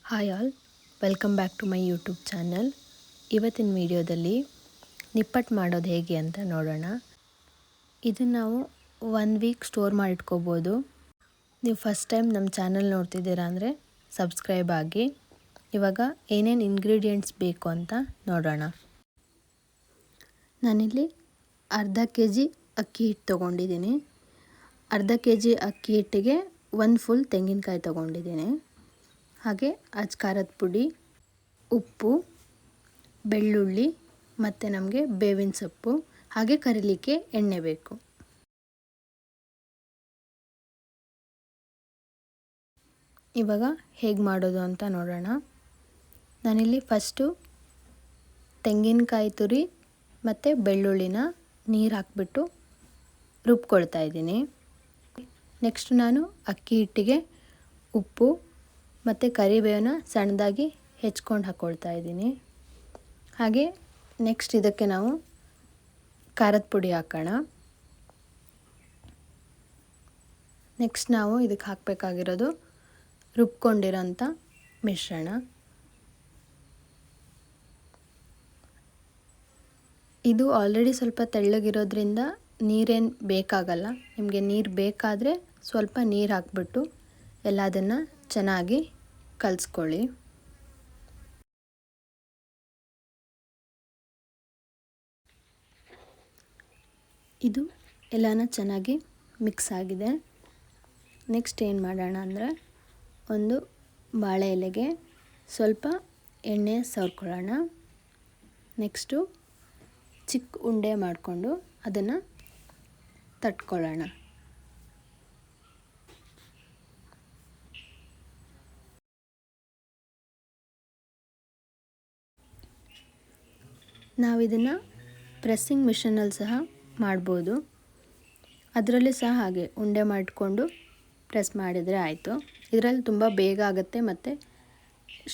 Hi all, welcome back to my YouTube channel. ಇವತ್ತಿನ ವಿಡಿಯೋದಲ್ಲಿ ನಿಪ್ಪಟ್ಟು ಮಾಡೋದು ಹೇಗೆ ಅಂತ ನೋಡೋಣ. ಇದನ್ನು ನಾವು 1 ವೀಕ್ ಸ್ಟೋರ್ ಮಾಡಿಟ್ಕೋಬೋದು. ನೀವು ಫಸ್ಟ್ ಟೈಮ್ ನಮ್ಮ ಚಾನಲ್ ನೋಡ್ತಿದ್ದೀರಾ ಅಂದರೆ ಸಬ್ಸ್ಕ್ರೈಬ್ ಆಗಿ. ಇವಾಗ ಏನೇನು ಇಂಗ್ರೀಡಿಯೆಂಟ್ಸ್ ಬೇಕು ಅಂತ ನೋಡೋಣ. ನಾನಿಲ್ಲಿ ಅರ್ಧ kg ಅಕ್ಕಿ ಹಿಟ್ಟು ತೊಗೊಂಡಿದ್ದೀನಿ. ಅರ್ಧ kg ಅಕ್ಕಿ ಹಿಟ್ಟಿಗೆ 1 ಫುಲ್ ತೆಂಗಿನಕಾಯಿ ತೊಗೊಂಡಿದ್ದೀನಿ. ಹಾಗೆ ಖಾರದ ಪುಡಿ, ಉಪ್ಪು, ಬೆಳ್ಳುಳ್ಳಿ ಮತ್ತು ನಮಗೆ ಬೇವಿನ ಸೊಪ್ಪು, ಹಾಗೆ ಕರಿಲಿಕ್ಕೆ ಎಣ್ಣೆ ಬೇಕು. ಇವಾಗ ಹೇಗೆ ಮಾಡೋದು ಅಂತ ನೋಡೋಣ. ನಾನಿಲ್ಲಿ ಫಸ್ಟು ತೆಂಗಿನಕಾಯಿ ತುರಿ ಮತ್ತು ಬೆಳ್ಳುಳ್ಳಿನ ನೀರು ಹಾಕ್ಬಿಟ್ಟು ರುಬ್ಕೊಳ್ತಾ ಇದ್ದೀನಿ. ನೆಕ್ಸ್ಟ್ ನಾನು ಅಕ್ಕಿ ಹಿಟ್ಟಿಗೆ ಉಪ್ಪು ಮತ್ತು ಕರಿಬೇವನ್ನ ಸಣ್ಣದಾಗಿ ಹೆಚ್ಕೊಂಡು ಹಾಕ್ಕೊಳ್ತಾ ಇದ್ದೀನಿ. ಹಾಗೆ ನೆಕ್ಸ್ಟ್ ಇದಕ್ಕೆ ನಾವು ಖಾರದ ಪುಡಿ ಹಾಕೋಣ. ನೆಕ್ಸ್ಟ್ ನಾವು ಇದಕ್ಕೆ ಹಾಕಬೇಕಾಗಿರೋದು ರುಬ್ಕೊಂಡಿರೋಂಥ ಮಿಶ್ರಣ. ಇದು ಆಲ್ರೆಡಿ ಸ್ವಲ್ಪ ತೆಳ್ಳಗಿರೋದ್ರಿಂದ ನೀರೇನು ಬೇಕಾಗಲ್ಲ. ನಿಮಗೆ ನೀರು ಬೇಕಾದರೆ ಸ್ವಲ್ಪ ನೀರು ಹಾಕ್ಬಿಟ್ಟು ಎಲ್ಲದನ್ನು ಚೆನ್ನಾಗಿ ಕಲಿಸ್ಕೊಳ್ಳಿ. ಇದು ಎಲ್ಲನ ಚೆನ್ನಾಗಿ ಮಿಕ್ಸ್ ಆಗಿದೆ. ನೆಕ್ಸ್ಟ್ ಏನು ಮಾಡೋಣ ಅಂದರೆ ಒಂದು ಬಾಳೆ ಎಲೆಗೆ ಸ್ವಲ್ಪ ಎಣ್ಣೆ ಸವರ್ಕೊಳ್ಳೋಣ. ನೆಕ್ಸ್ಟು ಚಿಕ್ಕ ಉಂಡೆ ಮಾಡಿಕೊಂಡು ಅದನ್ನು ತಟ್ಕೊಳ್ಳೋಣ. ನಾವಿದನ್ನು ಪ್ರೆಸ್ಸಿಂಗ್ ಮಿಷನಲ್ಲಿ ಸಹ ಮಾಡ್ಬೋದು. ಅದರಲ್ಲಿ ಸಹ ಹಾಗೆ ಉಂಡೆ ಮಾಡಿಕೊಂಡು ಪ್ರೆಸ್ ಮಾಡಿದರೆ ಆಯಿತು. ಇದರಲ್ಲಿ ತುಂಬ ಬೇಗ ಆಗುತ್ತೆ ಮತ್ತು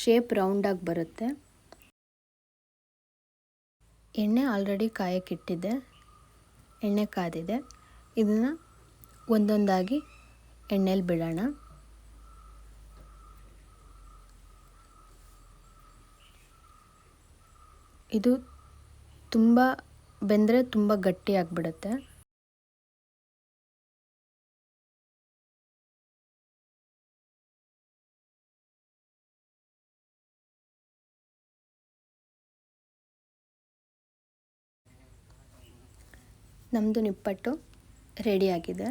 ಶೇಪ್ ರೌಂಡಾಗಿ ಬರುತ್ತೆ. ಎಣ್ಣೆ ಆಲ್ರೆಡಿ ಕಾಯಕ್ಕಿಟ್ಟಿದ್ದೆ, ಎಣ್ಣೆ ಕಾದಿದೆ. ಇದನ್ನು ಒಂದೊಂದಾಗಿ ಎಣ್ಣೆಲಿ ಬಿಡೋಣ. ಇದು ತುಂಬ ಬೆಂದರೆ ತುಂಬ ಗಟ್ಟಿಯಾಗಿಬಿಡುತ್ತೆ. ನಮ್ಮದು ನಿಪ್ಪಟ್ಟು ರೆಡಿಯಾಗಿದೆ.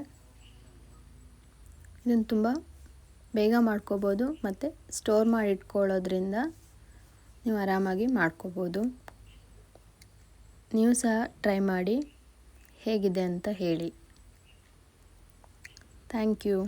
ಇದನ್ನು ತುಂಬ ಬೇಗ ಮಾಡ್ಕೋಬೋದು ಮತ್ತು ಸ್ಟೋರ್ ಮಾಡಿ ಇಟ್ಕೊಳ್ಳೋದ್ರಿಂದ ನೀವು ಆರಾಮಾಗಿ ಮಾಡ್ಕೋಬೋದು. ನೀವು ಸಹ ಟ್ರೈ ಮಾಡಿ ಹೇಗಿದೆ ಅಂತ ಹೇಳಿ. Thank you.